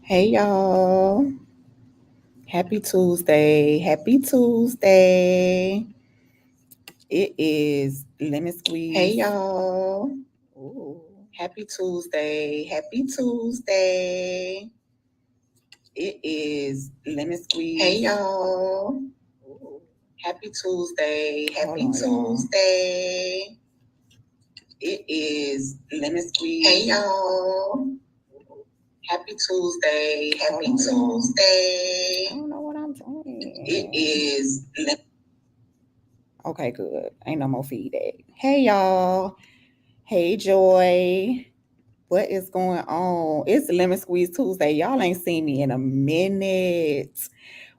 Hey y'all. Happy Tuesday. Happy Tuesday. It is lemon squeeze. Hey y'all. Ooh. Happy Tuesday. Happy Tuesday. It is lemon squeeze. Hey y'all. Ooh. Happy Tuesday. Happy Tuesday. It is lemon squeeze. Hey y'all. Happy Tuesday. Happy Tuesday. I don't know what I'm doing. It is. Okay, good. Ain't no more feedback. Hey, y'all. Hey, Joy. What is going on? It's Lemon Squeeze Tuesday. Y'all ain't seen me in a minute.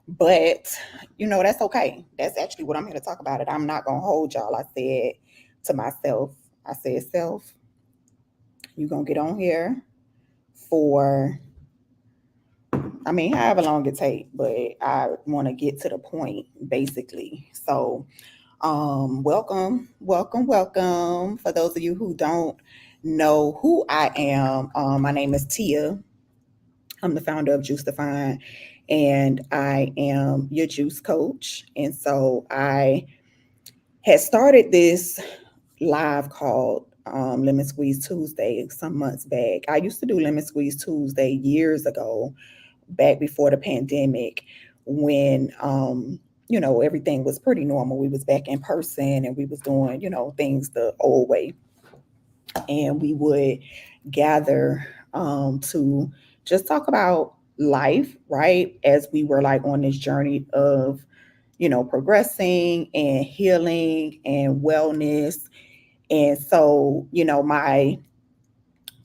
But, that's okay. That's actually what I'm here to talk about. I'm not going to hold y'all. I said to myself, self, you going to get on here for however long it takes, but I want to get to the point, basically. So, welcome. For those of you who don't know who I am, my name is Tia. I'm the founder of Juice Define, and I am your juice coach. And so I had started this live called Lemon Squeeze Tuesday some months back. I used to do Lemon Squeeze Tuesday years ago, back before the pandemic, when everything was pretty normal. We was back in person and we was doing things the old way, and we would gather to just talk about life, right, as we were like on this journey of progressing and healing and wellness. And so my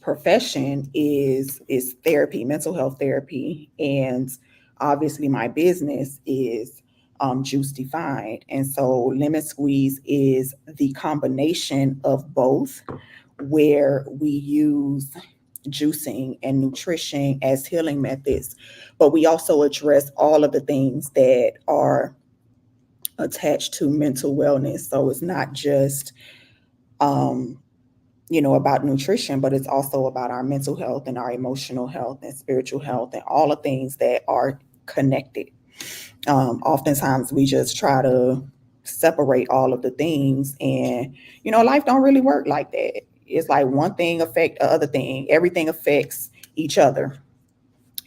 profession is therapy, mental health therapy, and obviously my business is Juice Defined. And so Lemon Squeeze is the combination of both, where we use juicing and nutrition as healing methods, but we also address all of the things that are attached to mental wellness. So it's not just um, about nutrition, but it's also about our mental health and our emotional health and spiritual health and all the things that are connected. Oftentimes we just try to separate all of the things, and life don't really work like that. It's like one thing affect the other thing. Everything affects each other.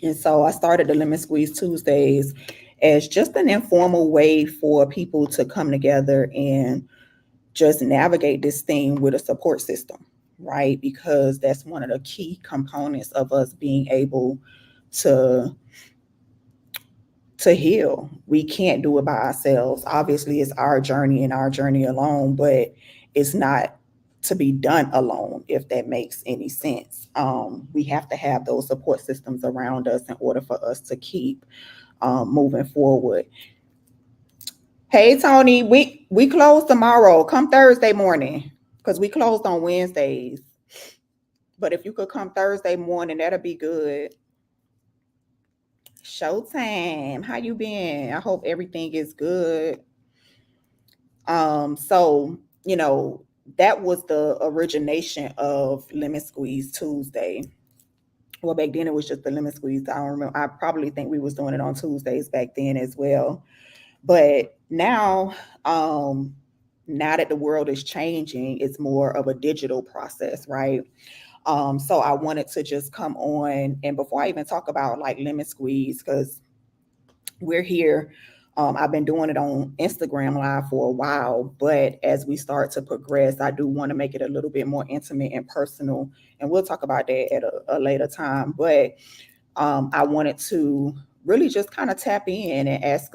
And so I started the Lemon Squeeze Tuesdays as just an informal way for people to come together and just navigate this thing with a support system, right? Because that's one of the key components of us being able to heal. We can't do it by ourselves. Obviously, it's our journey and our journey alone, but it's not to be done alone, if that makes any sense. We have to have those support systems around us in order for us to keep moving forward. Hey Tony, we close tomorrow. Come Thursday morning, because we closed on Wednesdays. But if you could come Thursday morning, that'll be good. Showtime. How you been? I hope everything is good. So that was the origination of Lemon Squeeze Tuesday. Well, back then it was just the Lemon Squeeze. I don't remember. I probably think we was doing it on Tuesdays back then as well. But um, now that the world is changing, it's more of a digital process, right? So I wanted to just come on, and before I even talk about like Lemon Squeeze, because we're here. I've been doing it on Instagram Live for a while, but as we start to progress, I do want to make it a little bit more intimate and personal, and we'll talk about that at a later time. But I wanted to really just kind of tap in and ask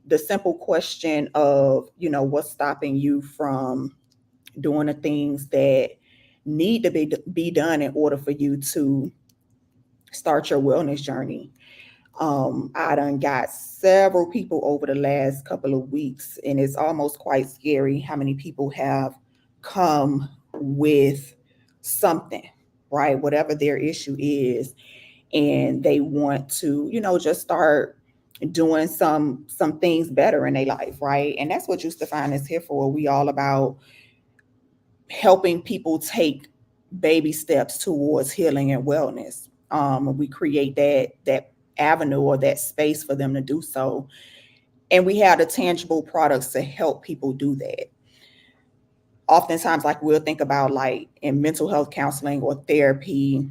the simple question of, what's stopping you from doing the things that need to be done in order for you to start your wellness journey. I done got several people over the last couple of weeks, and it's almost quite scary how many people have come with something, right? Whatever their issue is, and they want to, just start doing some things better in their life, right? And that's what Juice Define is here for. We all about helping people take baby steps towards healing and wellness. We create that avenue or that space for them to do so. And we have the tangible products to help people do that. Oftentimes, like we'll think about like in mental health counseling or therapy,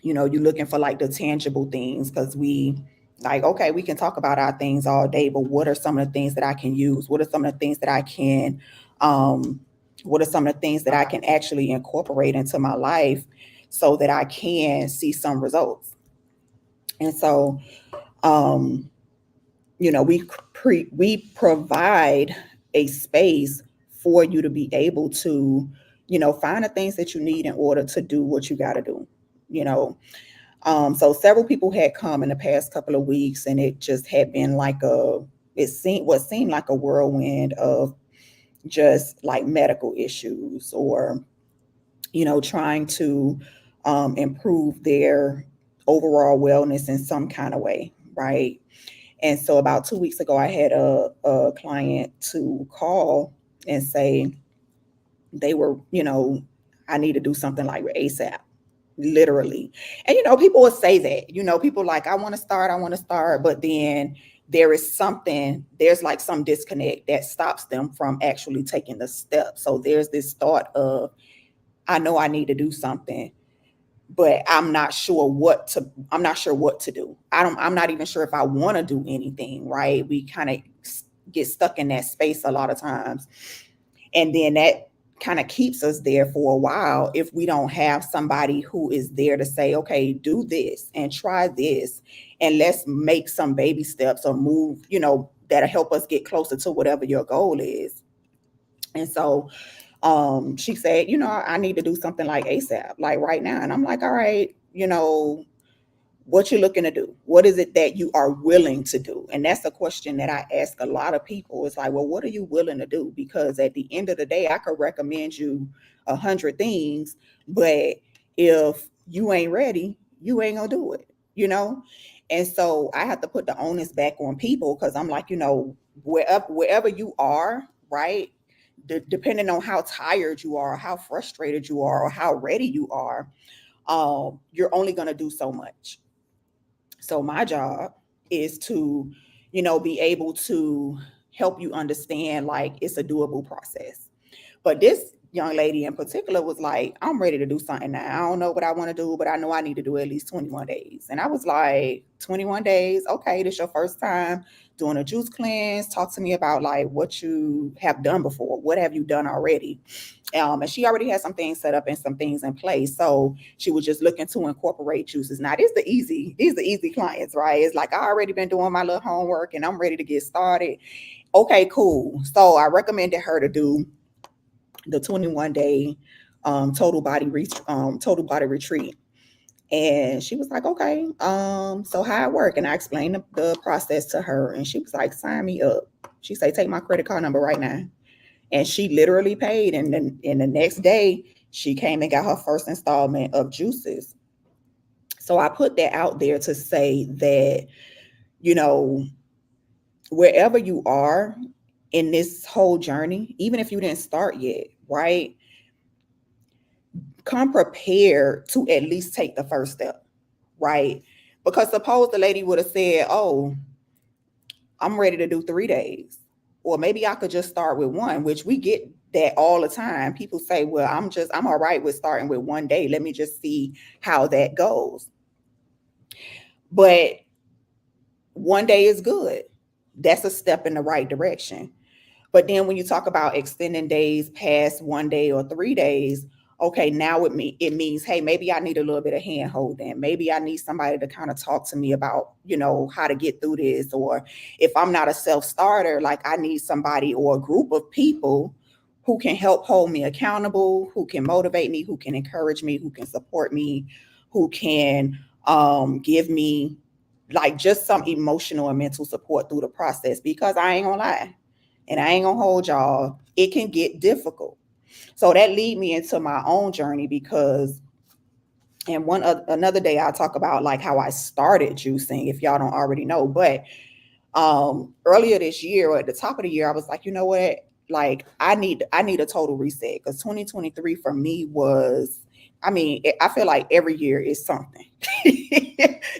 you're looking for like the tangible things because we like, okay, we can talk about our things all day, but what are some of the things that I can use? What are some of the things that I can, um, what are some of the things that I can actually incorporate into my life so that I can see some results? And so, um, we provide a space for you to be able to, find the things that you need in order to do what you got to do. You know, so several people had come in the past couple of weeks, and it just had been like what seemed like a whirlwind of just like medical issues or, trying to improve their overall wellness in some kind of way, right? And so about 2 weeks ago, I had a client to call and say they were, I need to do something like with ASAP, literally. And, people will say that, people like, I want to start, but then there's like some disconnect that stops them from actually taking the step. So there's this thought of, I know I need to do something, but I'm not sure what to do. I'm not even sure if I want to do anything, right? We kind of get stuck in that space a lot of times. And then that kind of keeps us there for a while if we don't have somebody who is there to say, okay, do this and try this, and let's make some baby steps or move, that'll help us get closer to whatever your goal is. And so she said, I need to do something like ASAP, like right now. And I'm like, all right, what you're looking to do, what is it that you are willing to do? And that's a question that I ask a lot of people. It's like, well, what are you willing to do? Because at the end of the day, I could recommend you 100 things, but if you ain't ready, you ain't gonna do it. And so I have to put the onus back on people because I'm like, wherever you are, right, depending on how tired you are, how frustrated you are, or how ready you are, you're only going to do so much. So my job is to, be able to help you understand like it's a doable process. But this young lady in particular was like, I'm ready to do something now. I don't know what I want to do, but I know I need to do at least 21 days. And I was like, 21 days? Okay, this your first time doing a juice cleanse. Talk to me about like what you have done before. What have you done already? And she already had some things set up and some things in place. So she was just looking to incorporate juices. Now, these are easy clients, right? It's like I already been doing my little homework and I'm ready to get started. Okay, cool. So I recommended her to do the 21-day total body retreat. And she was like, okay, so how it work? And I explained the process to her, and she was like, sign me up. She said, take my credit card number right now. And she literally paid. And then in the next day, she came and got her first installment of juices. So I put that out there to say that, you know, wherever you are in this whole journey, even if you didn't start yet, right? Come prepared to at least take the first step, right? Because suppose the lady would have said, oh, I'm ready to do 3 days. Or maybe I could just start with one, which we get that all the time. People say, well, I'm all right with starting with one day. Let me just see how that goes. But one day is good. That's a step in the right direction. But then when you talk about extending days past 1 day or 3 days, okay, now it means, hey, maybe I need a little bit of hand holding. Maybe I need somebody to kind of talk to me about, how to get through this. Or if I'm not a self-starter, like I need somebody or a group of people who can help hold me accountable, who can motivate me, who can encourage me, who can support me, who can give me like just some emotional and mental support through the process. Because I ain't gonna lie, and I ain't gonna hold y'all, it can get difficult. So that lead me into my own journey because, and another day I'll talk about like how I started juicing if y'all don't already know. But earlier this year or at the top of the year, I was like, you know what? Like I need a total reset because 2023 for me was I mean, I feel like every year is something.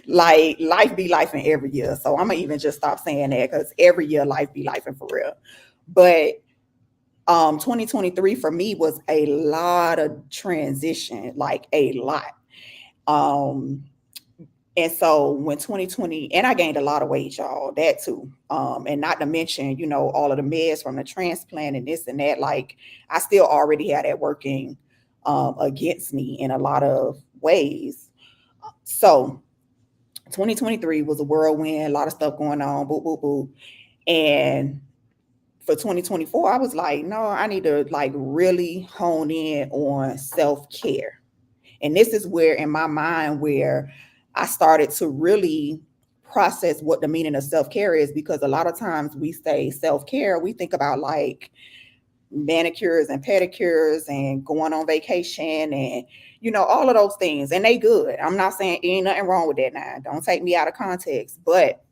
Like life be life in every year. So I'm gonna even just stop saying that because every year life be life in for real. But 2023 for me was a lot of transition, like a lot. Um, and so when 2020, and I gained a lot of weight, y'all, that too. And not to mention, all of the meds from the transplant and this and that, like I still already had that working against me in a lot of ways. So 2023 was a whirlwind, a lot of stuff going on, boop, boop, boop. And for 2024, I was like, no, I need to like really hone in on self-care. And this is where in my mind where I started to really process what the meaning of self-care is, because a lot of times we say self-care, we think about like manicures and pedicures and going on vacation and all of those things, and they good. I'm not saying ain't nothing wrong with that. Now don't take me out of context, but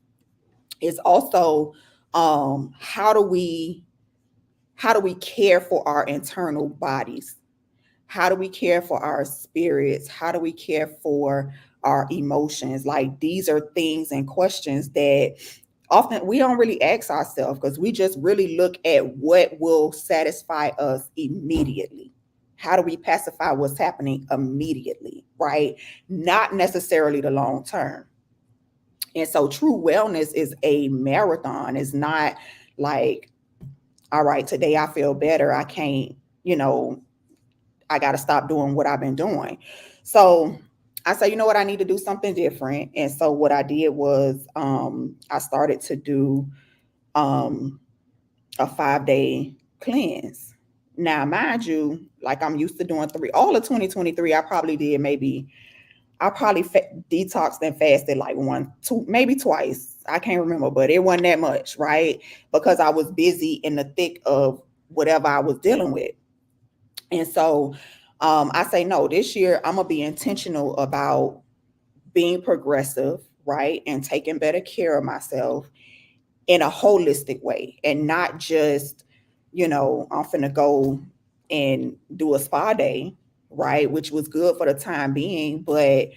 it's also how do we care for our internal bodies? How do we care for our spirits? How do we care for our emotions? Like these are things and questions that often we don't really ask ourselves because we just really look at what will satisfy us immediately. How do we pacify what's happening immediately, right? Not necessarily the long term. And so true wellness is a marathon. It's not like, all right, today I feel better. I can't, I got to stop doing what I've been doing. So I said, you know what, I need to do something different. And so what I did was I started to do um, a 5-day cleanse. Now, mind you, like I'm used to doing three, all of 2023, I probably detoxed and fasted like one, two, maybe twice. I can't remember, but it wasn't that much, right? Because I was busy in the thick of whatever I was dealing with. And so I say, no, this year I'm going to be intentional about being progressive, right? And taking better care of myself in a holistic way and not just, I'm finna go and do a spa day, right? Which was good for the time being, but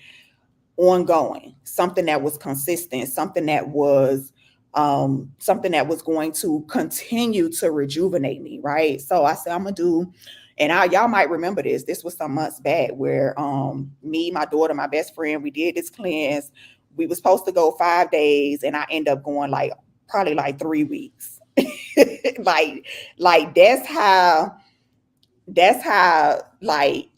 ongoing, something that was consistent, something that was going to continue to rejuvenate me, right? So I said I'm gonna do, and y'all might remember this. This was some months back where me, my daughter, my best friend, we did this cleanse. We were supposed to go 5 days, and I end up going like probably like 3 weeks. like like that's how like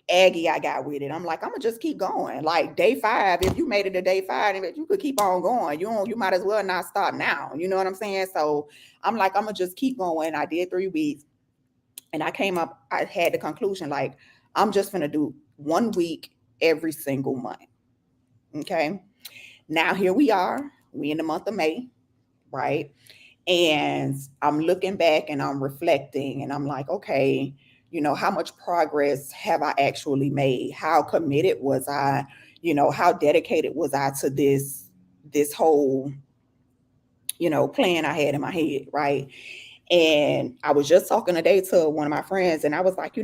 aggy I got with it. I'm like, I'm gonna just keep going. Like day 5, if you made it to day 5, you could keep on going. You might as well not stop now. You know what I'm saying? So I'm like, I'm gonna just keep going. I did 3 weeks, and I had the conclusion like, I'm just gonna do 1 week every single month. Okay. Now here we are. We in the month of May, right? And I'm looking back and I'm reflecting and I'm like, okay, how much progress have I actually made? How committed was I? How dedicated was I to this whole, plan I had in my head, right? And I was just talking today to one of my friends and I was like, I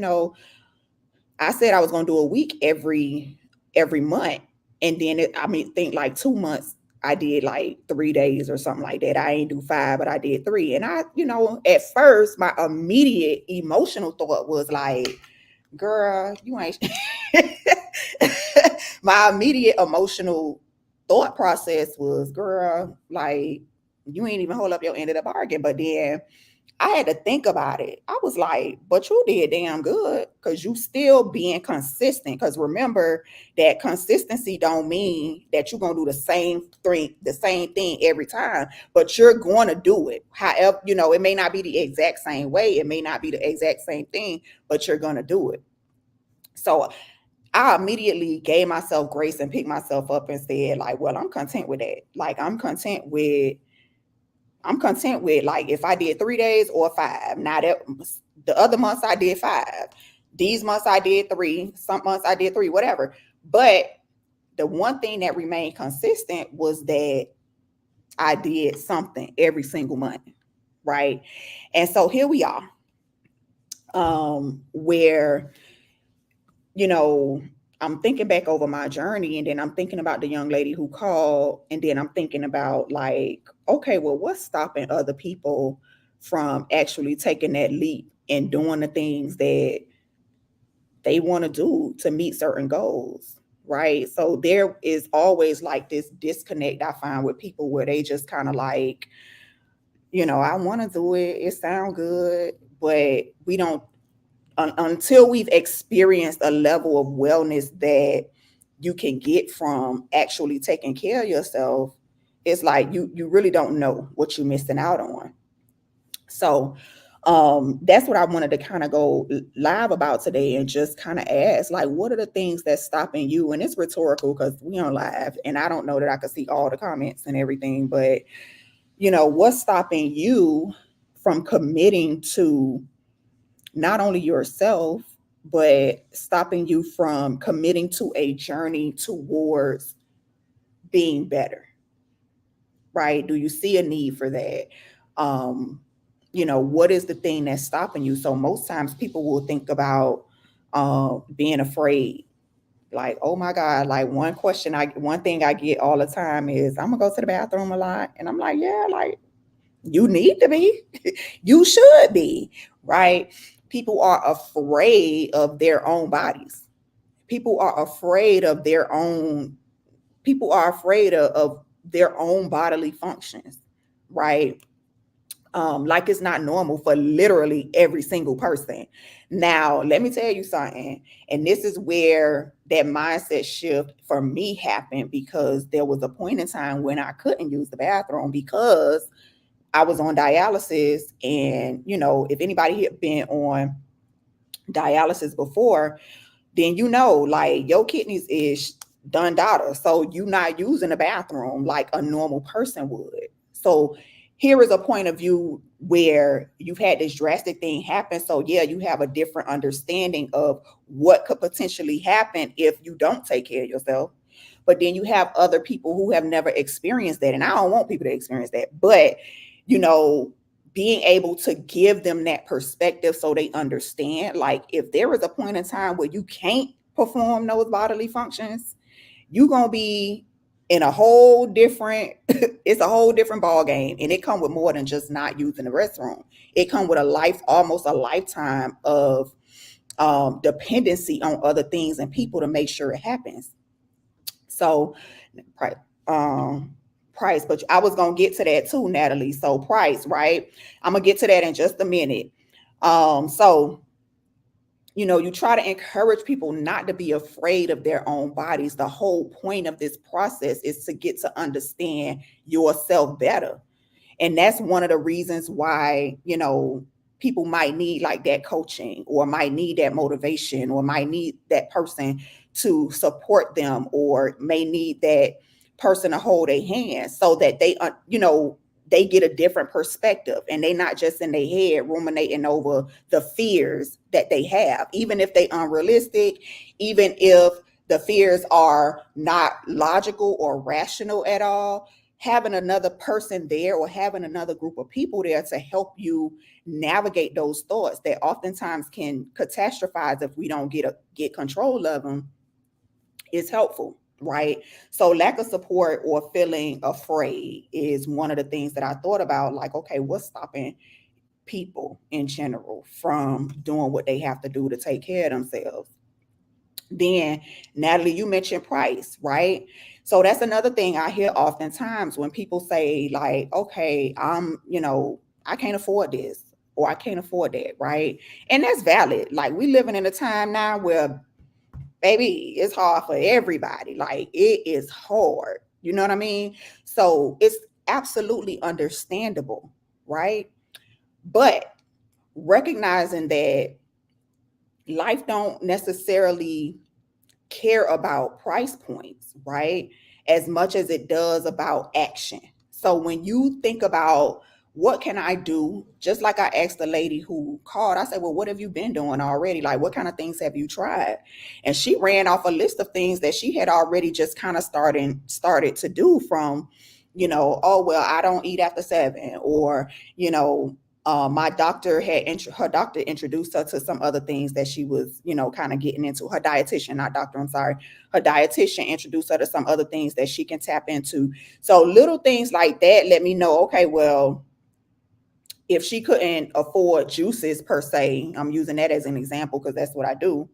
said I was going to do a week every month, and then think like 2 months I did like 3 days or something like that. I ain't do 5, but I did 3. And at first my immediate emotional thought was like, girl, you ain't. My immediate emotional thought process was, girl, like you ain't even hold up your end of the bargain. But then I had to think about it. I was like, but you did damn good because you still being consistent. Because remember that consistency don't mean that you're gonna do the same thing every time, but you're going to do it. However, it may not be the exact same way, it may not be the exact same thing, but you're gonna do it. So I immediately gave myself grace and picked myself up and said, like, well, I'm content with that. Like I'm content with like if I did 3 days or 5. Now that the other months I did 5. These months I did 3. Some months I did 3, whatever. But the one thing that remained consistent was that I did something every single month. Right. And so here we are. Where you know, I'm thinking back over my journey, and then I'm thinking about the young lady who called, and then I'm thinking about like, okay, well, what's stopping other people from actually taking that leap and doing the things that they want to do to meet certain goals, right? So there is always like this disconnect I find with people where they just kind of like, I want to do it, it sounds good, but we don't until we've experienced a level of wellness that you can get from actually taking care of yourself. It's like you really don't know what you're missing out on. So that's what I wanted to kind of go live about today and just kind of ask, like, what are the things that's stopping you? And it's rhetorical because we on live, and I don't know that I could see all the comments and everything, but what's stopping you from committing to not only yourself, but stopping you from committing to a journey towards being better, right? Do you see a need for that? What is the thing that's stopping you? So most times people will think about being afraid. Like, oh my God, like one thing I get all the time is I'm gonna go to the bathroom a lot. And I'm like, yeah, like you need to be, you should be, right? People are afraid of their own bodies. People are afraid of their own, people are afraid of their own bodily functions, right? Like it's not normal for literally every single person. Now, let me tell you something, and this is where that mindset shift for me happened because there was a point in time when I couldn't use the bathroom because I was on dialysis. And, if anybody had been on dialysis before, then like your kidneys is done data. So you're not using the bathroom like a normal person would. So here is a point of view where you've had this drastic thing happen. So yeah, you have a different understanding of what could potentially happen if you don't take care of yourself. But then you have other people who have never experienced that. And I don't want people to experience that. But, you know, being able to give them that perspective so they understand, like, if there is a point in time where you can't perform those bodily functions, you're going to be in a whole different, it's a whole different ball game. And it comes with more than just not using the restroom. It comes with almost a lifetime of dependency on other things and people to make sure it happens. So, price, price, but I was gonna get to that too, Natalie. So price, right? I'm gonna get to that in just a minute. So you try to encourage people not to be afraid of their own bodies. The whole point of this process is to get to understand yourself better. And that's one of the reasons why, people might need like that coaching or might need that motivation or might need that person to support them or may need that person to hold their hand so that they get a different perspective and they not just in their head ruminating over the fears that they have, even if they unrealistic, even if the fears are not logical or rational at all. Having another person there or having another group of people there to help you navigate those thoughts that oftentimes can catastrophize if we don't get control of them is helpful, right? So lack of support or feeling afraid is one of the things that I thought about, like, okay, what's stopping people in general from doing what they have to do to take care of themselves? Then, Natalie, you mentioned price, right? So that's another thing I hear oftentimes when people say, like, okay, I can't afford this or I can't afford that, right? And that's valid. Like, we living in a time now where, baby, it's hard for everybody. Like, it is hard. You know what I mean? So it's absolutely understandable, right? But recognizing that life don't necessarily care about price points, right? As much as it does about action. So when you think about what can I do, just like I asked the lady who called, I said, well, what have you been doing already? Like, what kind of things have you tried? And she ran off a list of things that she had already just kind of started to do from, oh, well, I don't eat after 7, or, Her doctor introduced her to some other things that she was, kind of getting into. Her dietitian, not doctor, I'm sorry. Her dietitian introduced her to some other things that she can tap into. So little things like that let me know, okay, well, if she couldn't afford juices per se, I'm using that as an example because that's what I do.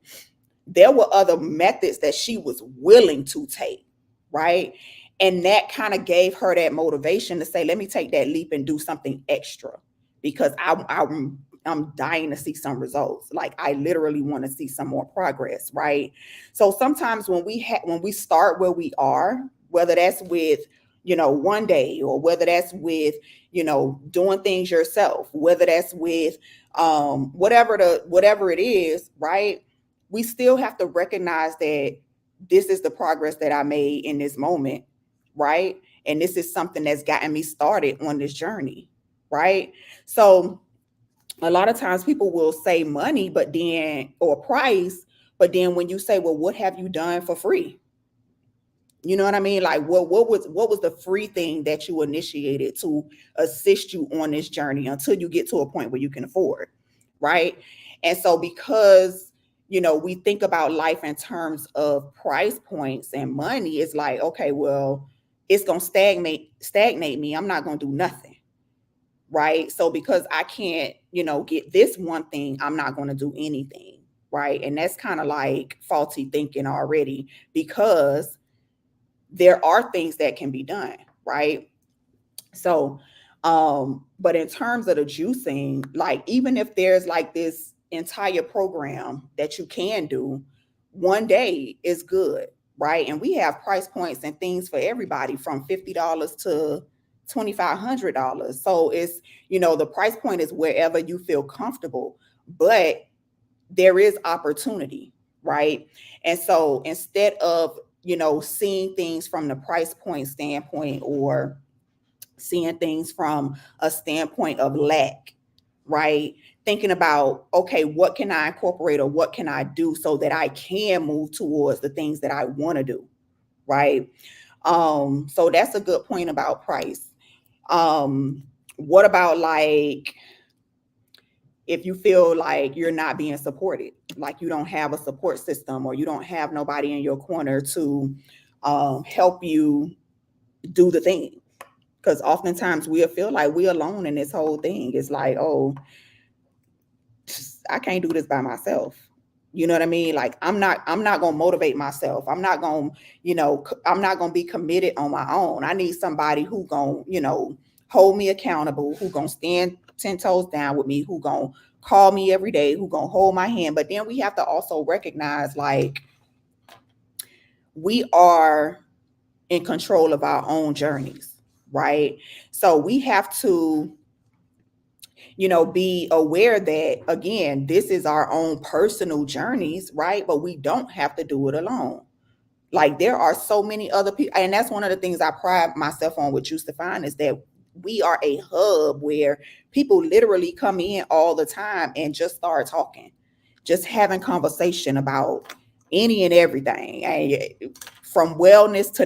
There were other methods that she was willing to take, right? And that kind of gave her that motivation to say, let me take that leap and do something extra because I'm dying to see some results. Like I literally want to see some more progress, right? So sometimes when we start where we are, whether that's with, one day, or whether that's with, doing things yourself, whether that's with whatever it is, right? We still have to recognize that this is the progress that I made in this moment, right? And this is something that's gotten me started on this journey, right? So a lot of times people will say money, but then, or price, but then when you say, well, what have you done for free? You know what I mean? Like what was the free thing that you initiated to assist you on this journey until you get to a point where you can afford, right? And so because we think about life in terms of price points and money, it's like, okay, well, it's gonna stagnate me. I'm not gonna do nothing, right? So because I can't, get this one thing, I'm not gonna do anything, right? And that's kind of like faulty thinking already because there are things that can be done, right? So, but in terms of the juicing, like even if there's like this entire program that you can do, one day is good, right? And we have price points and things for everybody from $50 to $2,500. So it's, the price point is wherever you feel comfortable, but there is opportunity, right? And so instead of, seeing things from the price point standpoint or seeing things from a standpoint of lack, right? Thinking about, okay, what can I incorporate or what can I do so that I can move towards the things that I want to do, right? So that's a good point about price. What about like if you feel like you're not being supported, like you don't have a support system or you don't have nobody in your corner to help you do the thing? Because oftentimes we'll feel like we're alone in this whole thing. It's like, oh, I can't do this by myself. You know what I mean? Like I'm not gonna motivate myself. I'm not gonna be committed on my own. I need somebody who gonna, hold me accountable, who gonna stand 10 toes down with me, who gonna call me every day, who gonna hold my hand. But then we have to also recognize like we are in control of our own journeys, right? So we have to, be aware that again, this is our own personal journeys, right? But we don't have to do it alone. Like there are so many other people, and that's one of the things I pride myself on with Juice to Find is that we are a hub where people literally come in all the time and just start talking, just having conversation about any and everything, from wellness to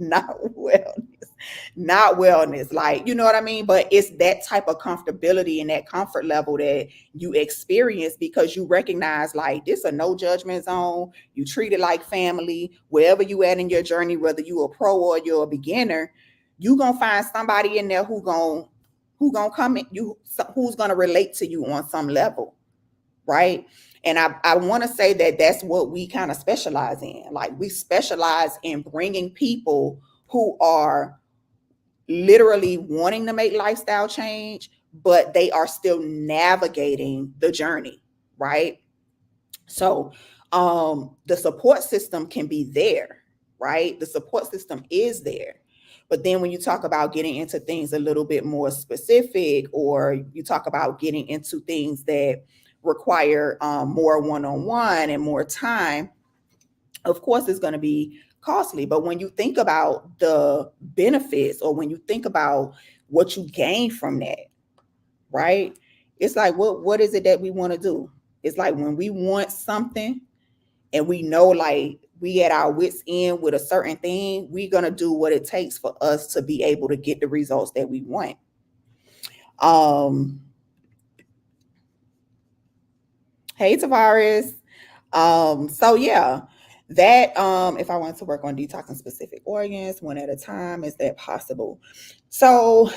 not wellness, not wellness, like you know what I mean. But it's that type of comfortability and that comfort level that you experience because you recognize like this a no judgment zone. You treat it like family wherever you at in your journey, whether you a pro or you're a beginner. You gonna find somebody in there who gonna come in you, who's gonna relate to you on some level, right? And I want to say that that's what we kind of specialize in. Like we specialize in bringing people who are literally wanting to make lifestyle change, but they are still navigating the journey, right? So the support system can be there, right? The support system is there. But then when you talk about getting into things a little bit more specific, or you talk about getting into things that require more one-on-one and more time, of course it's going to be costly. But when you think about the benefits or when you think about what you gain from that, right? It's like what is it that we want to do? It's like when we want something and we know like we at our wits end with a certain thing, we're going to do what it takes for us to be able to get the results that we want. Hey, Tavares. So yeah, that if I wanted to work on detoxing specific organs one at a time, is that possible? So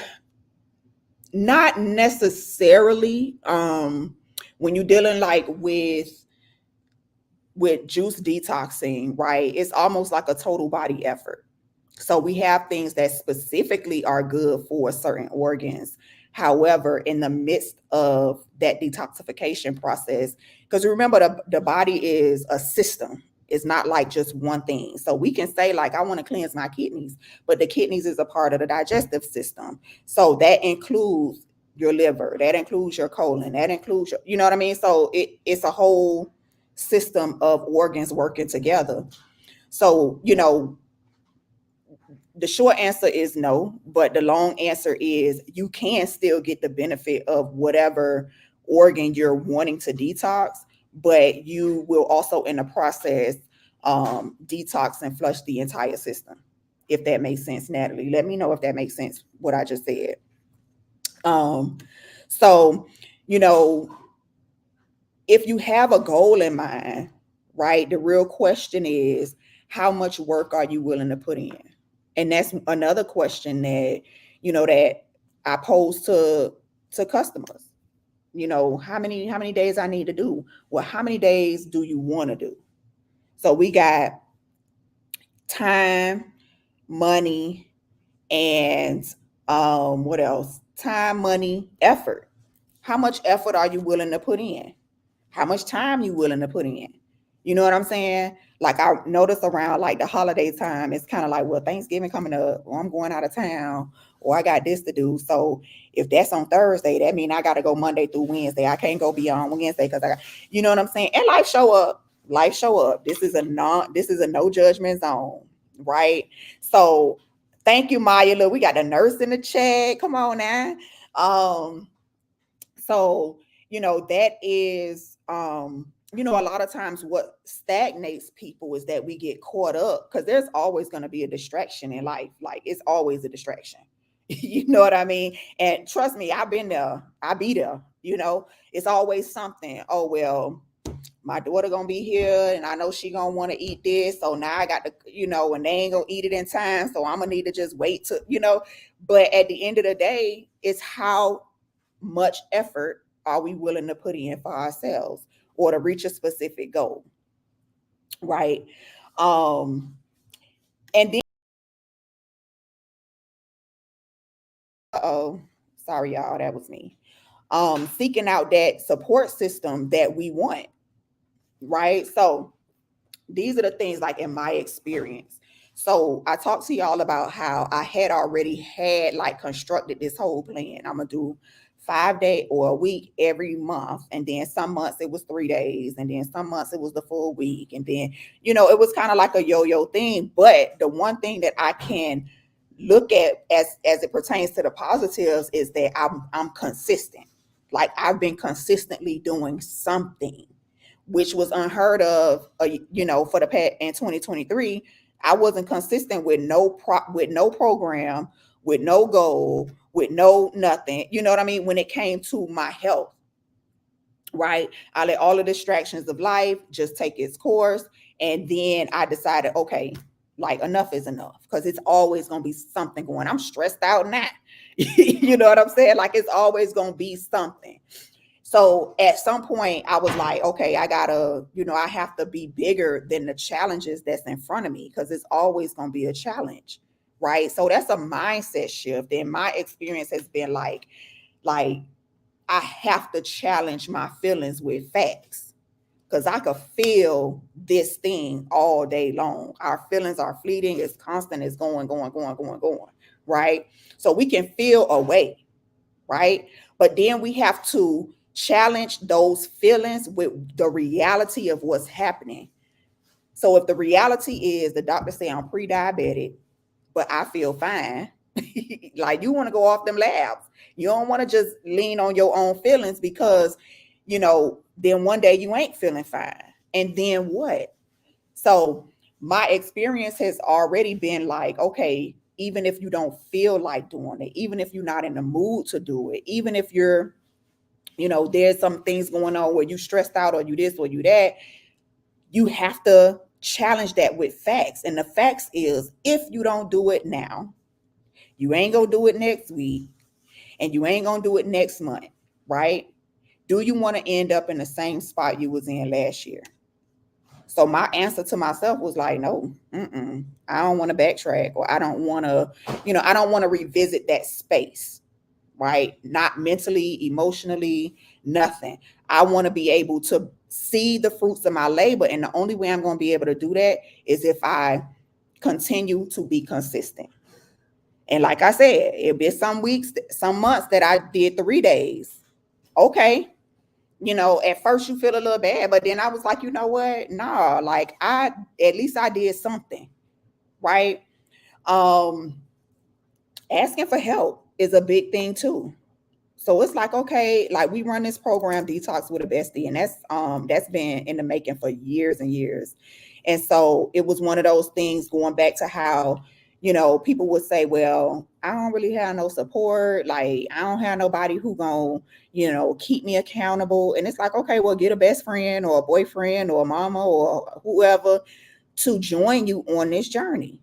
not necessarily. When you're dealing like with juice detoxing, right? It's almost like a total body effort. So we have things that specifically are good for certain organs. However, in the midst of that detoxification process, because remember the body is a system. It's not like just one thing. So we can say like I want to cleanse my kidneys, but the kidneys is a part of the digestive system. So that includes your liver, that includes your colon, that includes your, you know what I mean? So it's a whole system of organs working together. So, the short answer is no, but the long answer is you can still get the benefit of whatever organ you're wanting to detox, but you will also in the process detox and flush the entire system. If that makes sense, Natalie, let me know if that makes sense what I just said. Um, so, you know, if you have a goal in mind, right, the real question is how much work are you willing to put in? And that's another question that, that I pose to customers. How many days I need to do? Well, how many days do you want to do? So we got time, money, and what else? Time, money, effort. How much effort are you willing to put in? How much time you willing to put in? You know what I'm saying? Like I notice around like the holiday time, it's kind of like, well, Thanksgiving coming up, or I'm going out of town, or I got this to do. So if that's on Thursday, that means I got to go Monday through Wednesday. I can't go beyond Wednesday because you know what I'm saying? And life show up. Life show up. This is a no judgment zone, right? So thank you, Maya. Look, we got the nurse in the chat. Come on now. Um, so that is a lot of times what stagnates people is that we get caught up because there's always going to be a distraction in life. Like it's always a distraction. You know what I mean? And trust me, I've been there. I be there. It's always something. Oh well, my daughter gonna be here and I know she gonna want to eat this, so now I got to, and they ain't gonna eat it in time, so I'm gonna need to just wait to, but at the end of the day, it's how much effort are we willing to put in for ourselves or to reach a specific goal, right? And then oh, sorry y'all, that was me. Seeking out that support system that we want, right? So these are the things like in my experience. So I talked to y'all about how I had already had like constructed this whole plan. I'm gonna do 5 day or a week every month. And then some months it was 3 days. And then some months it was the full week. And then, it was kind of like a yo-yo thing. But the one thing that I can look at as it pertains to the positives is that I'm consistent. Like I've been consistently doing something, which was unheard of, for the past in 2023. I wasn't consistent with with no program, with no goal, with no nothing. You know what I mean? When it came to my health, right? I let all the distractions of life just take its course. And then I decided, okay, like enough is enough because it's always going to be something going. I'm stressed out now. You know what I'm saying? Like it's always going to be something. So at some point, I was like, okay, I gotta, I have to be bigger than the challenges that's in front of me because it's always gonna be a challenge, right? So that's a mindset shift. And my experience has been like I have to challenge my feelings with facts because I could feel this thing all day long. Our feelings are fleeting, it's constant, it's going, going, going, going, going, right? So we can feel a way, right? But then we have to challenge those feelings with the reality of what's happening. So if the reality is the doctor say I'm pre-diabetic, but I feel fine, like you want to go off them labs. You don't want to just lean on your own feelings because, then one day you ain't feeling fine. And then what? So my experience has already been like, okay, even if you don't feel like doing it, even if you're not in the mood to do it, even if you're There's some things going on where you stressed out or you this or you that. You have to challenge that with facts. And the facts is, if you don't do it now, you ain't gonna do it next week, and you ain't gonna do it next month, right? Do you want to end up in the same spot you was in last year? So my answer to myself was like, no, I don't want to backtrack, or I don't want to, I don't want to revisit that space, right? Not mentally, emotionally, nothing. I want to be able to see the fruits of my labor. And the only way I'm going to be able to do that is if I continue to be consistent. And like I said, it'll be some weeks, some months that I did 3 days. Okay. At first you feel a little bad, but then I was like, you know what? Nah, like at least I did something, right? Um, Asking for help is a big thing too. So it's like, okay, like we run this program Detox with a Bestie, and that's been in the making for years and years. And so it was one of those things, going back to how, people would say, well, I don't really have no support, like I don't have nobody who gonna, keep me accountable. And it's like, okay, well, get a best friend or a boyfriend or a mama or whoever to join you on this journey,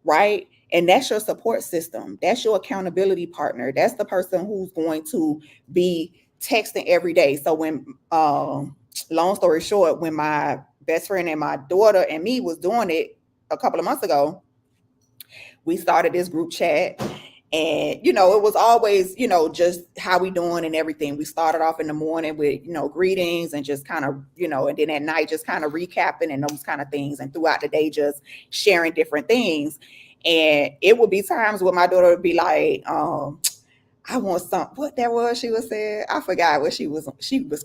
right? And that's your support system. That's your accountability partner. That's the person who's going to be texting every day. So when, long story short, when my best friend and my daughter and me was doing it a couple of months ago, we started this group chat. And it was always, just how we doing and everything. We started off in the morning with, greetings, and just kind of, and then at night just kind of recapping and those kind of things, and throughout the day just sharing different things. And it would be times where my daughter would be like, I want some, what that was she was saying. I forgot what she was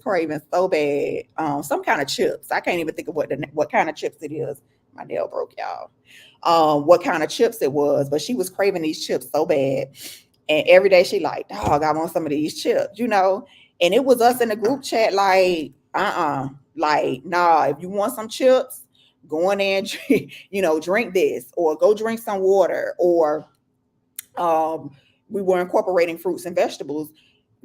craving so bad. Some kind of chips. I can't even think of what kind of chips it is. My nail broke, y'all. What kind of chips it was, but she was craving these chips so bad. And every day she like, dog, I want some of these chips, And it was us in the group chat like, like, nah, if you want some chips, go in there and drink this, or go drink some water, or we were incorporating fruits and vegetables.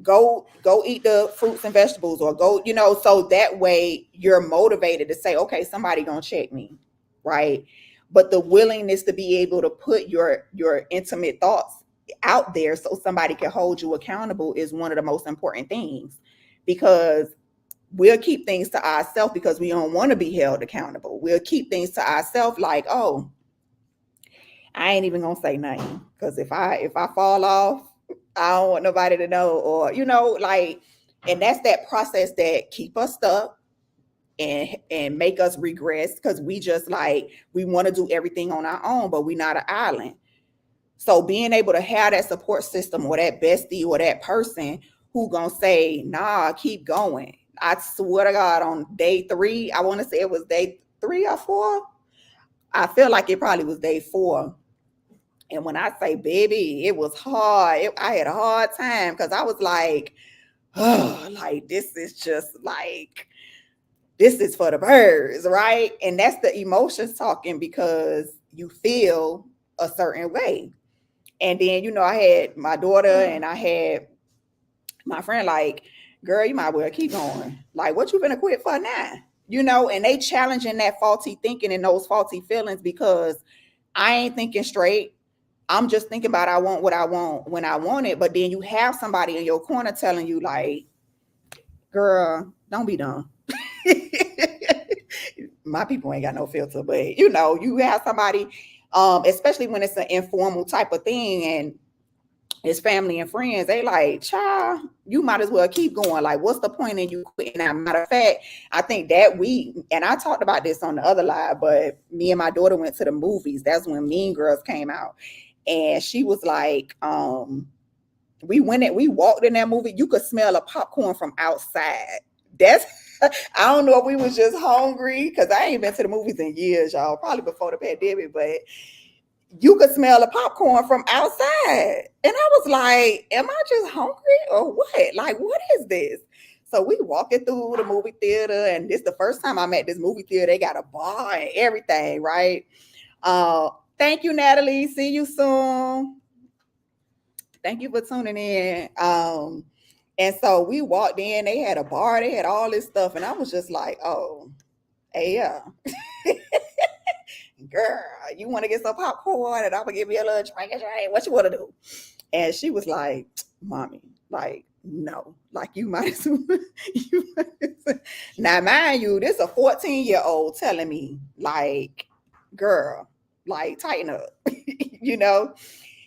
Go eat the fruits and vegetables, or go, so that way you're motivated to say, okay, somebody gonna check me, right? But the willingness to be able to put your intimate thoughts out there so somebody can hold you accountable is one of the most important things, because we'll keep things to ourselves because we don't want to be held accountable. We'll keep things to ourselves like, oh, I ain't even gonna say nothing, because if I fall off, I don't want nobody to know, or like, and that's that process that keep us stuck and make us regress, because we just like, we want to do everything on our own, but we're not an island. So being able to have that support system, or that bestie, or that person who gonna say, nah, keep going. I swear to God, on day 3, I want to say it was day 3 or 4. I feel like it probably was day 4. And when I say, baby, it was hard. I had a hard time, because I was like, oh, like, this is just like, this is for the birds, right? And that's the emotions talking, because you feel a certain way. And then, I had my daughter and I had my friend like, girl, you might well keep going. Like, what you gonna quit for now? And they challenging that faulty thinking and those faulty feelings, because I ain't thinking straight. I'm just thinking about, I want what I want when I want it. But then you have somebody in your corner telling you like, girl, don't be dumb. My people ain't got no filter, but you have somebody, especially when it's an informal type of thing and it's family and friends, they like, child, you might as well keep going. Like, what's the point in you quitting? Now, matter of fact, I think that and I talked about this on the other live, but me and my daughter went to the movies. That's when Mean Girls came out. And she was like, we walked in that movie. You could smell a popcorn from outside. That's, I don't know if we was just hungry, because I ain't been to the movies in years, y'all, probably before the pandemic, but you could smell the popcorn from outside. And I was like, am I just hungry or what? Like, what is this? So we walking through the movie theater, and this the first time I'm at this movie theater. They got a bar and everything, right? Thank you, Natalie. See you soon. Thank you for tuning in. And so we walked in, they had a bar, they had all this stuff. And I was just like, oh, hey, yeah, girl, you want to get some popcorn and I'm going to give you a little drink? What you want to do? And she was like, mommy, like, no, like you might as well. Now, mind you, this a 14-year-old telling me, like, girl, like, tighten up, you know?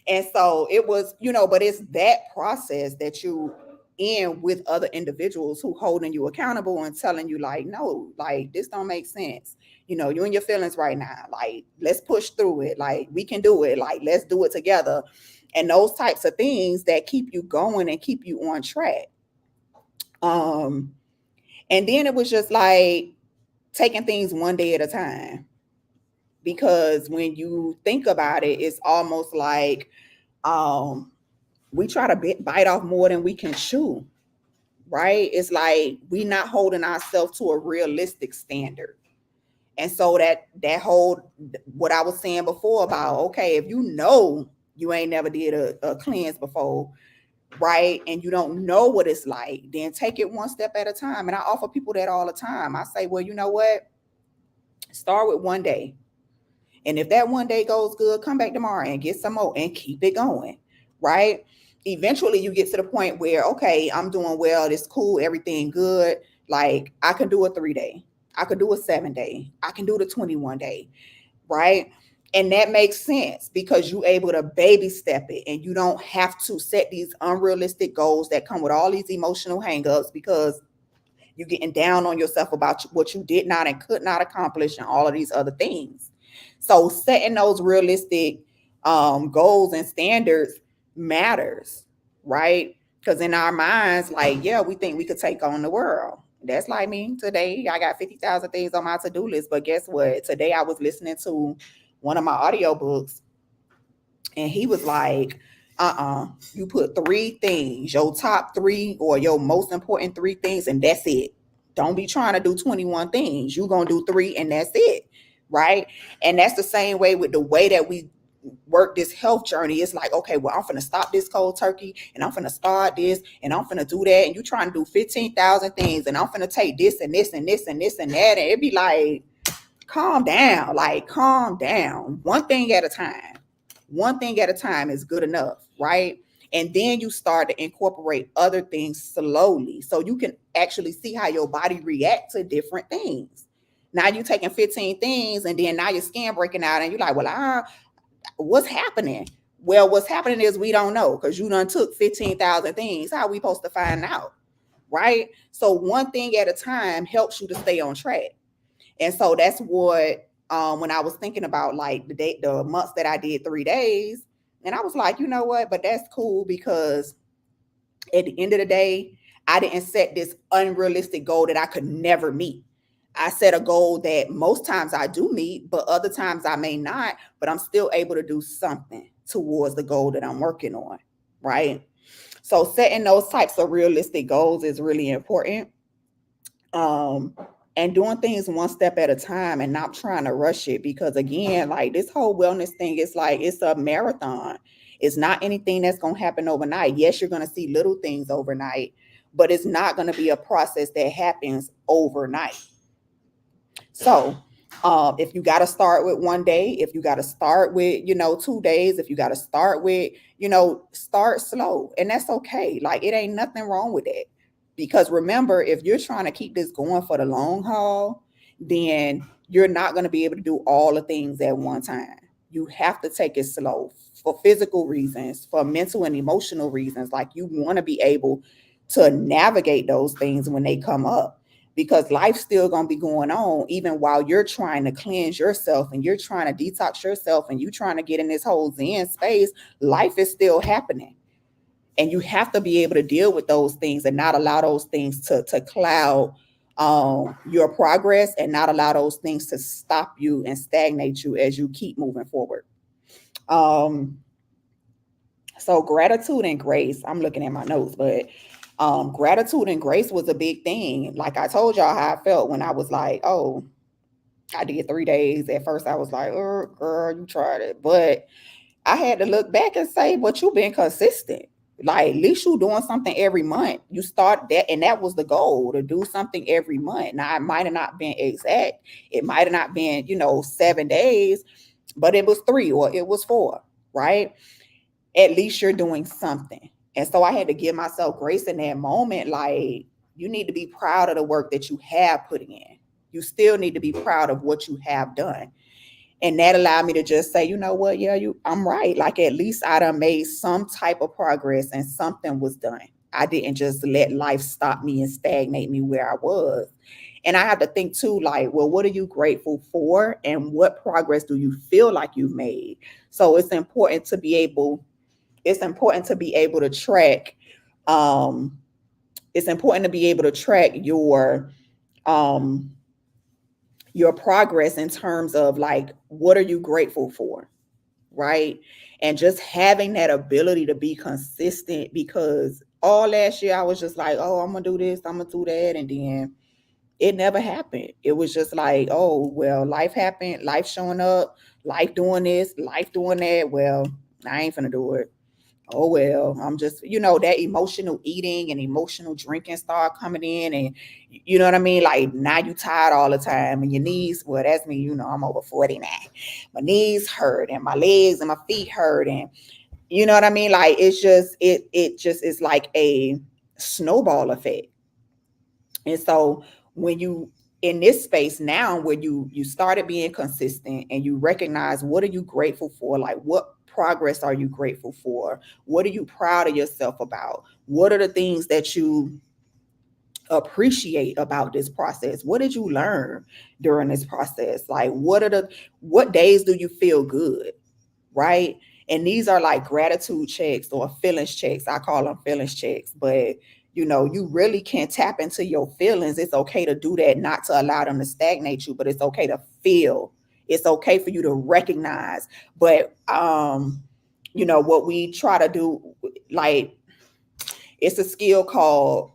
And so it was, but it's that process that you in with other individuals who holding you accountable and telling you like, no, like this don't make sense. You in your feelings right now. Like, let's push through it. Like, we can do it. Like, let's do it together. And those types of things that keep you going and keep you on track. Um, and then it was just like taking things one day at a time. Because when you think about it, it's almost like we try to bite off more than we can chew, right? It's like we not holding ourselves to a realistic standard. And so that whole, what I was saying before about, okay, if you ain't never did a cleanse before, right? And you don't know what it's like, then take it one step at a time. And I offer people that all the time. I say, well, you know what? Start with one day. And if that one day goes good, come back tomorrow and get some more and keep it going, right? Eventually you get to the point where, okay, I'm doing well, it's cool, everything good. Like, I can do a 3-day, I could do a 7-day, I can do the 21-day, right? And that makes sense because you're able to baby step it and you don't have to set these unrealistic goals that come with all these emotional hangups because you're getting down on yourself about what you did not and could not accomplish and all of these other things. So setting those realistic goals and standards matters, right? Because in our minds, like, yeah, we think we could take on the world. That's like me today. I got 50,000 things on my to-do list. But guess what? Today I was listening to one of my audiobooks and he was like, you put 3 things, your top 3 or your most important 3 things, and that's it. Don't be trying to do 21 things. You're going to do 3 and that's it. Right. And that's the same way with the way that we work this health journey. It's like, okay, well, I'm going to stop this cold turkey and I'm going to start this and I'm going to do that. And you trying to do 15,000 things and I'm going to take this and this and this and this and that. And it'd be like, calm down, like calm down. One thing at a time. One thing at a time is good enough, right? And then you start to incorporate other things slowly so you can actually see how your body reacts to different things. Now you're taking 15 things and then now your skin breaking out and you're like, well, what's happening? Well, what's happening is we don't know because you done took 15,000 things. How are we supposed to find out? Right? So one thing at a time helps you to stay on track. And so that's what when I was thinking about like the months that I did 3 days, and I was like, you know what? But that's cool because at the end of the day, I didn't set this unrealistic goal that I could never meet. I set a goal that most times I do meet, but other times I may not, but I'm still able to do something towards the goal that I'm working on, right? So setting those types of realistic goals is really important. Um, and doing things one step at a time and not trying to rush it because again, like this whole wellness thing is like it's a marathon. It's not anything that's going to happen overnight. Yes, you're going to see little things overnight, but it's not going to be a process that happens overnight. So if you got to start with one day, if you got to start with 2 days, if you got to start with start slow, and that's okay. Like, it ain't nothing wrong with it. Because remember, if you're trying to keep this going for the long haul, then you're not going to be able to do all the things at one time. You have to take it slow for physical reasons, for mental and emotional reasons. Like, you want to be able to navigate those things when they come up because life's still going to be going on even while you're trying to cleanse yourself and you're trying to detox yourself and you're trying to get in this whole Zen space. Life is still happening. And you have to be able to deal with those things and not allow those things to cloud your progress and not allow those things to stop you and stagnate you as you keep moving forward. Um, so gratitude and grace, I'm looking at my notes, but gratitude and grace was a big thing. Like I told y'all how I felt when I was like, oh, I did 3 days. At first I was like, oh, girl, you tried it. But I had to look back and say, but you've been consistent. Like at least you doing something every month. You start that, and that was the goal, to do something every month. Now it might have not been exact. It might have not been, 7 days, but it was 3 or it was 4, right? At least you're doing something. And so I had to give myself grace in that moment. Like, you need to be proud of the work that you have put in. You still need to be proud of what you have done. And that allowed me to just say, you know what, yeah, I'm right. Like, at least I done made some type of progress and something was done. I didn't just let life stop me and stagnate me where I was. And I have to think too, like, well, what are you grateful for and what progress do you feel like you've made? So it's important to be able to track, um it's important to be able to track um your progress in terms of, like, what are you grateful for, right? And just having that ability to be consistent, because all last year I was just like, oh, I'm gonna do this, I'm gonna do that, and then it never happened. It was just like, oh, well, life happened, life showing up, life doing this, life doing that. Well, I ain't finna do it. Oh well, I'm just, that emotional eating and emotional drinking start coming in, and you know what I mean? Like, now you tired all the time and your knees, well, that's me, I'm over 40 now. My knees hurt and my legs and my feet hurt, and you know what I mean? Like, it's just, it just is like a snowball effect. And so when you in this space now, where you started being consistent and you recognize, what are you grateful for? Like, what progress are you grateful for? What are you proud of yourself about? What are the things that you appreciate about this process? What did you learn during this process? Like, what days do you feel good? Right? And these are like gratitude checks or feelings checks. I call them feelings checks, but you really can tap into your feelings. It's okay to do that, not to allow them to stagnate you, but it's okay to feel. It's okay for you to recognize. But what we try to do, like, it's a skill called,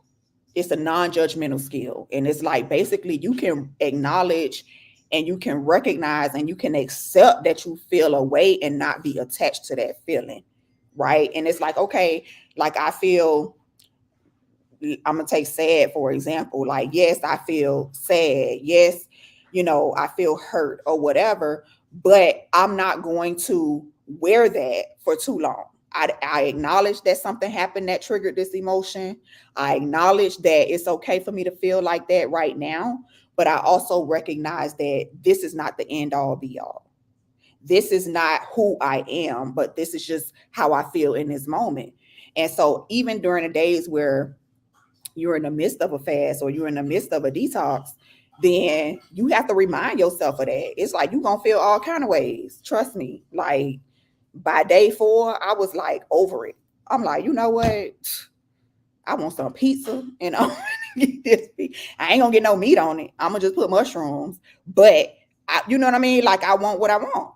it's a non-judgmental skill. And it's like, basically, you can acknowledge and you can recognize and you can accept that you feel a way and not be attached to that feeling. Right? And it's like, okay, like, I'm gonna take sad for example. Like, yes, I feel sad. Yes, I feel hurt or whatever, but I'm not going to wear that for too long. I acknowledge that something happened that triggered this emotion. I acknowledge that it's okay for me to feel like that right now, but I also recognize that this is not the end all be all. This is not who I am, but this is just how I feel in this moment. And so even during the days where you're in the midst of a fast or you're in the midst of a detox, then you have to remind yourself of that. It's like, you're gonna feel all kind of ways. Trust me. Like, by day 4, I was like over it. I'm like, you know what? I want some pizza and I ain't gonna get no meat on it. I'm gonna just put mushrooms. But you know what I mean? Like, I want what I want.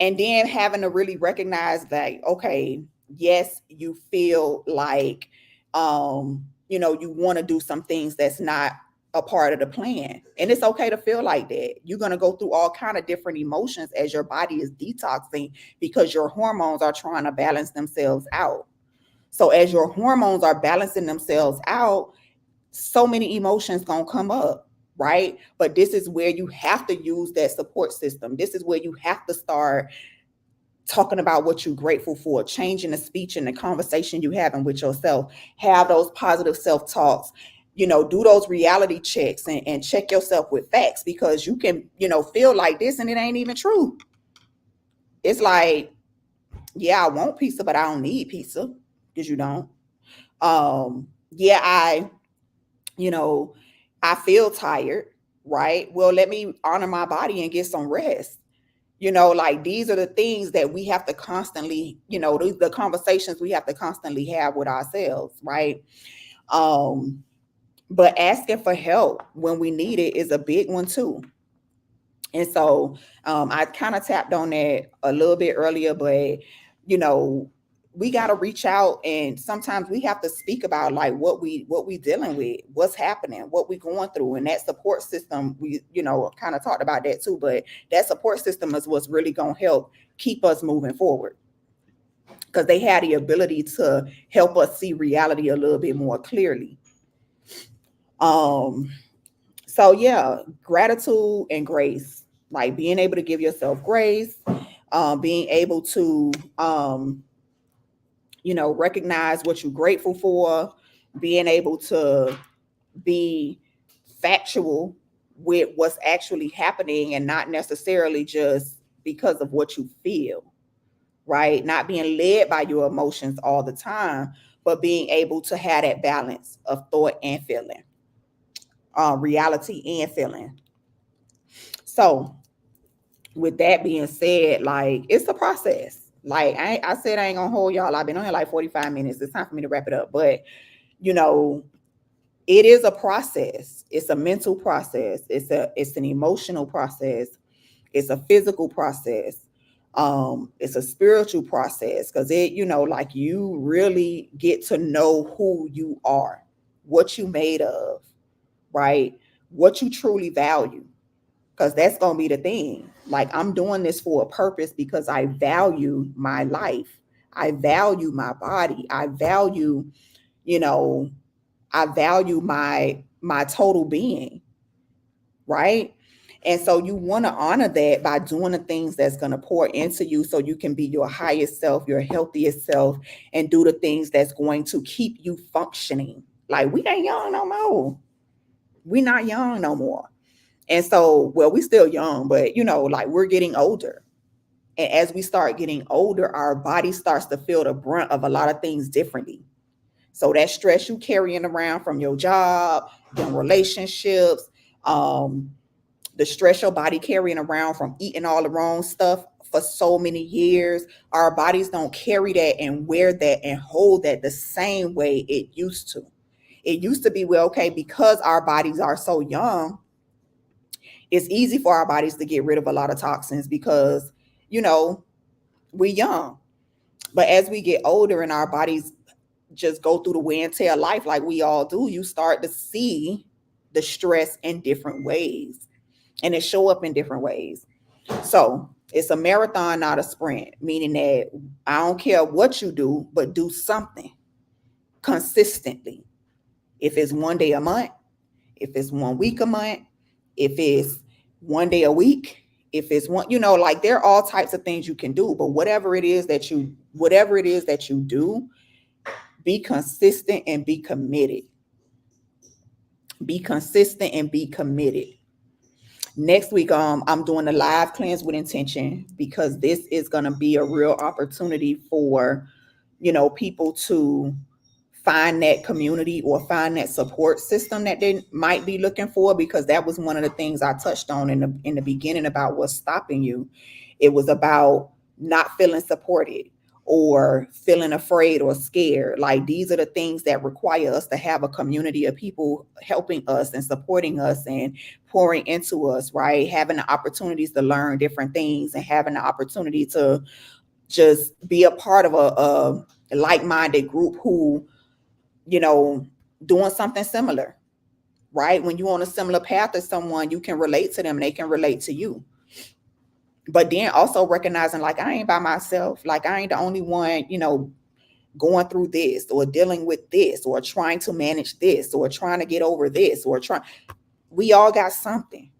And then having to really recognize that, okay, yes, you feel like, you want to do some things that's not a part of the plan, and it's okay to feel like that. You're going to go through all kind of different emotions as your body is detoxing, because your hormones are trying to balance themselves out. So as your hormones are balancing themselves out, so many emotions gonna come up, right? But this is where you have to use that support system. This is where you have to start talking about what you're grateful for, changing the speech and the conversation you having with yourself. Have those positive self-talks, do those reality checks, and check yourself with facts, because you can, feel like this and it ain't even true. It's like, yeah, I want pizza, but I don't need pizza, because you don't. Yeah, you know, I feel tired, right? Well, let me honor my body and get some rest. Like, these are the things that we have to constantly, the conversations we have to constantly have with ourselves, right? Um, but asking for help when we need it is a big one too. And so I kind of tapped on that a little bit earlier, but you know, we got to reach out, and sometimes we have to speak about, like, what we dealing with, what's happening, what we going through, and that support system. We kind of talked about that too, but that support system is what's really going to help keep us moving forward. because they have the ability to help us see reality a little bit more clearly. Um, so yeah, gratitude and grace, like being able to give yourself grace, being able to recognize what you're grateful for, being able to be factual with what's actually happening and not necessarily just because of what you feel, right? Not being led by your emotions all the time, but being able to have that balance of thought and feeling, reality and feeling. So, with that being said, like it's a process. Like I said, I ain't gonna hold y'all. I've been on here like 45 minutes. It's time for me to wrap it up. But you know, it is a process. It's a mental process. It's an emotional process. It's a physical process. It's a spiritual process because like you really get to know who you are, what you made of, right? What you truly value. Because that's gonna be the thing. Like I'm doing this for a purpose because I value my life. I value my body. You know, I value my total being, right? And so you want to honor that by doing the things that's going to pour into you so you can be your highest self, your healthiest self, and do the things that's going to keep you functioning. Like we ain't young no more. We not young no more. And so, well, we still young, but like we're getting older. And as we start getting older, our body starts to feel the brunt of a lot of things differently. So that stress you carrying around from your job, your relationships, um, the stress your body carrying around from eating all the wrong stuff for so many years, our bodies don't carry that and wear that and hold that the same way it used to. It used to be, well, okay, because our bodies are so young, it's easy for our bodies to get rid of a lot of toxins because, you know, we young. But as we get older and our bodies just go through the wear and tear of life like we all do, you start to see the stress in different ways and it show up in different ways. So it's a marathon, not a sprint, meaning that I don't care what you do, but do something consistently. If it's one day a month, if it's 1 week a month, if it's one day a week, if it's one, like there are all types of things you can do, but whatever it is that you do, be consistent and be committed. Be consistent and be committed. Next week, I'm doing a live cleanse with intention because this is gonna be a real opportunity for, people to find that community or find that support system that they might be looking for, because that was one of the things I touched on in the beginning about what's stopping you. It was about not feeling supported or feeling afraid or scared. Like these are the things that require us to have a community of people helping us and supporting us and pouring into us, right? Having the opportunities to learn different things and having the opportunity to just be a part of a like-minded group who, you know, doing something similar, right? When you're on a similar path as someone, you can relate to them and they can relate to you. But then also recognizing like I ain't by myself, like I ain't the only one, going through this or dealing with this or trying to manage this or trying to get over this or trying. We all got something.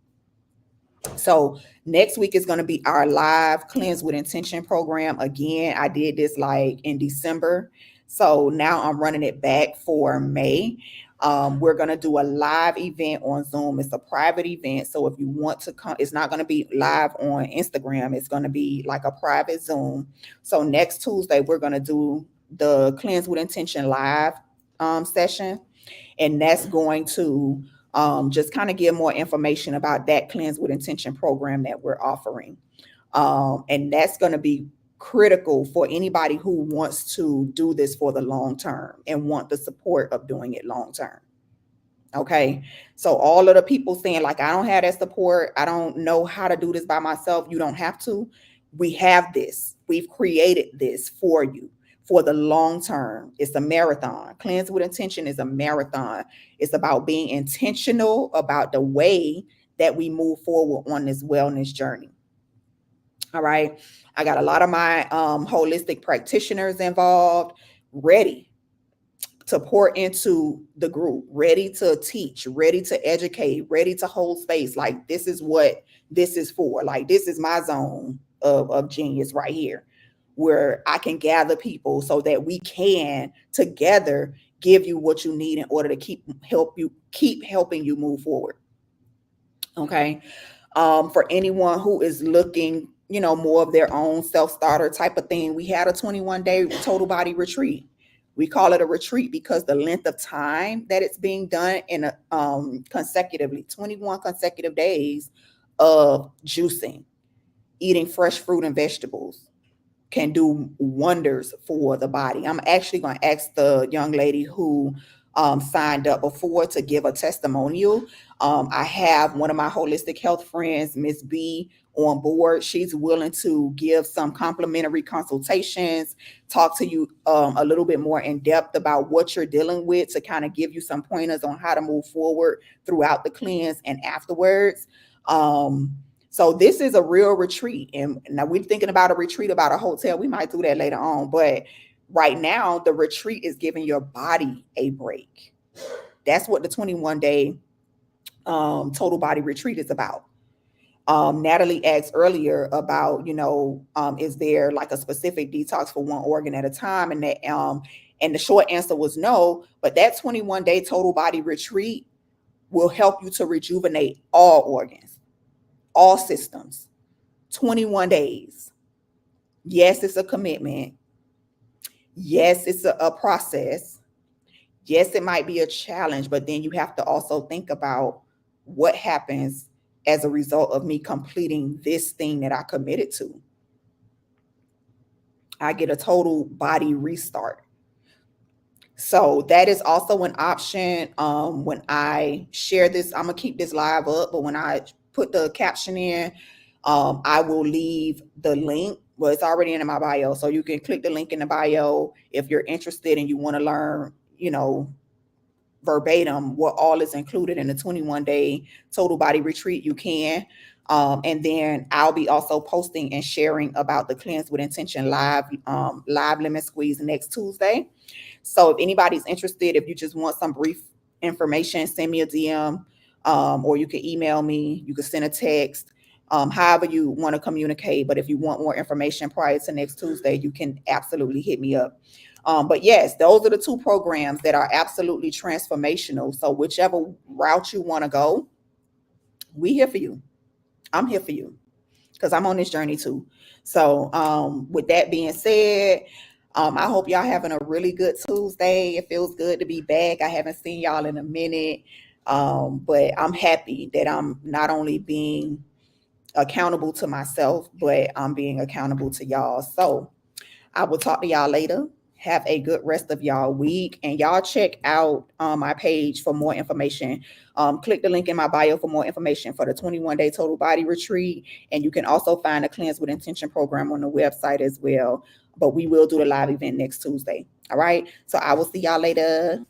So next week is going to be our live cleanse with intention program. Again, I did this like in December. So now I'm running it back for May. We're going to do a live event on Zoom. It's a private event. So if you want to come, it's not going to be live on Instagram. It's going to be like a private Zoom. So next Tuesday, we're going to do the cleanse with intention live session. And that's going to just kind of give more information about that cleanse with intention program that we're offering. And that's going to be critical for anybody who wants to do this for the long term and want the support of doing it long term. Okay. So all of the people saying like, I don't have that support, I don't know how to do this by myself. You don't have to. We have this. We've created this for you for the long term. It's a marathon. Cleanse with intention is a marathon. It's about being intentional about the way that we move forward on this wellness journey. All right. I got a lot of my holistic practitioners involved, ready to pour into the group, ready to teach, ready to educate, ready to hold space. Like, this is what this is for. Like, this is my zone of genius right here, where I can gather people so that we can together give you what you need in order to keep helping you move forward. Okay. For anyone who is looking, more of their own self-starter type of thing, we had a 21-day total body retreat. We call it a retreat because the length of time that it's being done in a consecutively 21 consecutive days of juicing, eating fresh fruit and vegetables, can do wonders for the body. I'm actually going to ask the young lady who signed up before to give a testimonial. I have one of my holistic health friends, Miss B, on board. She's willing to give some complimentary consultations, talk to you a little bit more in depth about what you're dealing with, to kind of give you some pointers on how to move forward throughout the cleanse and afterwards. So this is a real retreat. And now we're thinking about a retreat, about a hotel. We might do that later on. But right now, the retreat is giving your body a break. That's what the 21-day total body retreat is about. Natalie asked earlier about, is there like a specific detox for one organ at a time? And the short answer was no. But that 21-day total body retreat will help you to rejuvenate all organs, all systems. 21 days. Yes, it's a commitment. Yes, it's a process. Yes, it might be a challenge, but then you have to also think about what happens as a result of me completing this thing that I committed to. I get a total body restart. So that is also an option. When I share this, I'm gonna keep this live up, but when I put the caption in, I will leave the link. Well, it's already in my bio, so you can click the link in the bio if you're interested and you want to learn, verbatim what all is included in the 21-day total body retreat. You can. And then I'll be also posting and sharing about the Cleanse with Intention live lemon squeeze next Tuesday. So if anybody's interested, if you just want some brief information, send me a DM, or you can email me. You can send a text, however you want to communicate. But if you want more information prior to next Tuesday, you can absolutely hit me up. But yes, those are the two programs that are absolutely transformational. So whichever route you want to go, we here for you. I'm here for you because I'm on this journey too. So with that being said, I hope y'all having a really good Tuesday. It feels good to be back. I haven't seen y'all in a minute, but I'm happy that I'm not only being accountable to myself, but I'm being accountable to y'all. So I will talk to y'all later. Have a good rest of y'all week, and y'all check out my page for more information. Click the link in my bio for more information for the 21-day total body retreat, and you can also find the Cleanse with Intention program on the website as well. But we will do the live event next Tuesday. All right, so I will see y'all later.